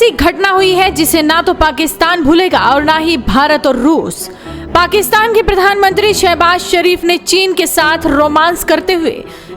ऐसी घटना हुई है जिसे ना तो पाकिस्तान भूलेगा और ना ही भारत और रूस। पाकिस्तान के प्रधानमंत्री शहबाज शरीफ ने चीन के साथ रोमांस करते हुए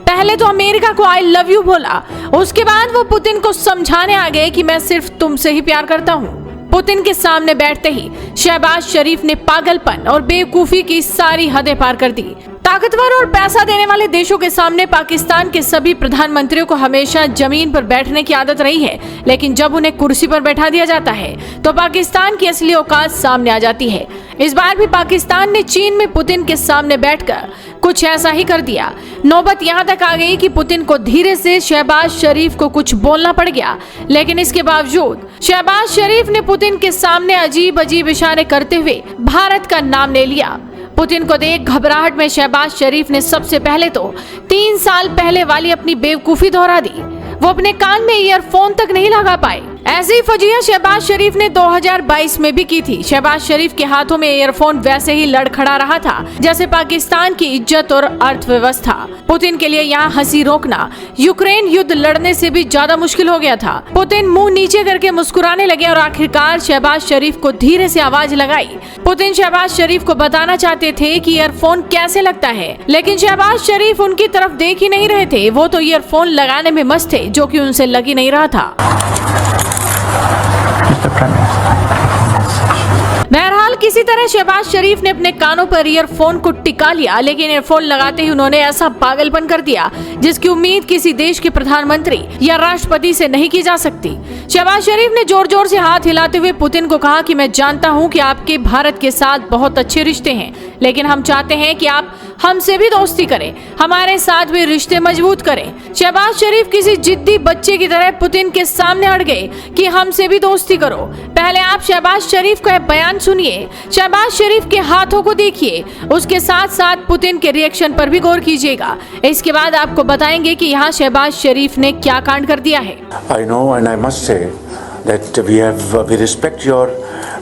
पहले तो अमेरिका को आई लव यू बोला, उसके बाद वो पुतिन को समझाने आ गए कि मैं सिर्फ तुमसे ही प्यार करता हूँ। पुतिन के सामने बैठते ही शहबाज शरीफ ने पागलपन और बेवकूफी की सारी हदें पार कर दी। ताकतवर और पैसा देने वाले देशों के सामने पाकिस्तान के सभी प्रधानमंत्रियों को हमेशा जमीन पर बैठने की आदत रही है, लेकिन जब उन्हें कुर्सी पर बैठा दिया जाता है तो पाकिस्तान की असली औकात सामने आ जाती है। इस बार भी पाकिस्तान ने चीन में पुतिन के सामने बैठकर कुछ ऐसा ही कर दिया। नौबत यहाँ तक आ गई कि पुतिन को धीरे से शहबाज शरीफ को कुछ बोलना पड़ गया, लेकिन इसके बावजूद शहबाज शरीफ ने पुतिन के सामने अजीब अजीब इशारे करते हुए भारत का नाम ले लिया। पुतिन को देख घबराहट में शहबाज शरीफ ने सबसे पहले तो 3 साल पहले वाली अपनी बेवकूफी दोहरा दी। वो अपने कान में ईयरफोन तक नहीं लगा पाए। ऐसी ही फजिया शहबाज शरीफ ने 2022 में भी की थी। शहबाज शरीफ के हाथों में ईयरफोन वैसे ही लड़खड़ा रहा था जैसे पाकिस्तान की इज्जत और अर्थव्यवस्था। पुतिन के लिए यहाँ हंसी रोकना यूक्रेन युद्ध लड़ने से भी ज्यादा मुश्किल हो गया था। पुतिन मुंह नीचे करके मुस्कुराने लगे और आखिरकार शहबाज शरीफ को धीरे से आवाज लगाई। पुतिन शहबाज शरीफ को बताना चाहते थे कि ईयरफोन कैसे लगता है, लेकिन शहबाज शरीफ उनकी तरफ देख ही नहीं रहे थे। वो तो ईयरफोन लगाने में मस्त थे, जो कि उनसे लग ही नहीं रहा था। बहरहाल किसी तरह शहबाज शरीफ ने अपने कानों पर ईयरफोन को टिका लिया, लेकिन ईयरफोन लगाते ही उन्होंने ऐसा पागलपन कर दिया जिसकी उम्मीद किसी देश के प्रधानमंत्री या राष्ट्रपति से नहीं की जा सकती। शहबाज शरीफ ने जोर जोर से हाथ हिलाते हुए पुतिन को कहा कि मैं जानता हूं कि आपके भारत के साथ बहुत अच्छे रिश्ते हैं, लेकिन हम चाहते हैं कि आप हमसे भी दोस्ती करें, हमारे साथ भी रिश्ते मजबूत करें। शहबाज शरीफ किसी जिद्दी बच्चे की तरह पुतिन के सामने अड़ गए कि हमसे भी दोस्ती करो। पहले आप शहबाज शरीफ का बयान सुनिए, शहबाज शरीफ के हाथों को देखिए, उसके साथ साथ पुतिन के रिएक्शन पर भी गौर कीजिएगा। इसके बाद आपको बताएंगे कि यहाँ शहबाज शरीफ ने क्या कांड कर दिया है। I know and I must say that we respect your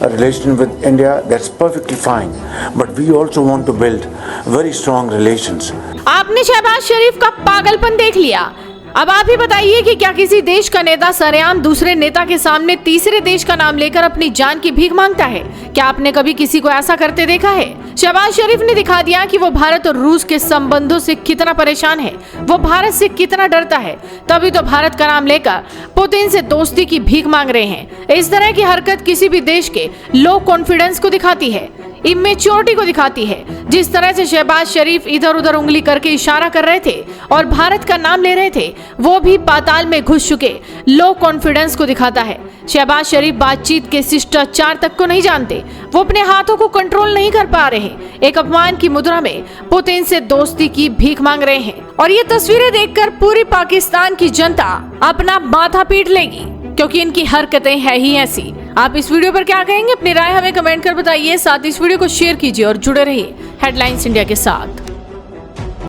relation with India. That's perfectly fine, but we also want to build very strong relations. आपने शहबाज शरीफ का पागलपन देख लिया। अब आप ही बताइए कि क्या किसी देश का नेता सरेआम दूसरे नेता के सामने तीसरे देश का नाम लेकर अपनी जान की भीख मांगता है? क्या आपने कभी किसी को ऐसा करते देखा है? शहबाज शरीफ ने दिखा दिया कि वो भारत और रूस के संबंधों से कितना परेशान है, वो भारत से कितना डरता है। तभी तो भारत का नाम लेकर पुतिन से दोस्ती की भीख मांग रहे हैं। इस तरह की हरकत किसी भी देश के लो कॉन्फिडेंस को दिखाती है, इमेच्योरिटी को दिखाती है। जिस तरह से शहबाज शरीफ इधर उधर उंगली करके इशारा कर रहे थे और भारत का नाम ले रहे थे, वो भी पाताल में घुस चुके लो कॉन्फिडेंस को दिखाता है। शहबाज शरीफ बातचीत के शिष्टाचार तक को नहीं जानते, वो अपने हाथों को कंट्रोल नहीं कर पा रहे, एक अपमान की मुद्रा में पुतिन से दोस्ती की भीख मांग रहे हैं। और ये तस्वीरें देखकर पूरी पाकिस्तान की जनता अपना माथा पीट लेगी, क्योंकि इनकी हरकतें है ही ऐसी। आप इस वीडियो पर क्या कहेंगे? अपनी राय हमें कमेंट कर बताइए। साथ इस वीडियो को शेयर कीजिए और जुड़े रहिए हेडलाइंस इंडिया के साथ।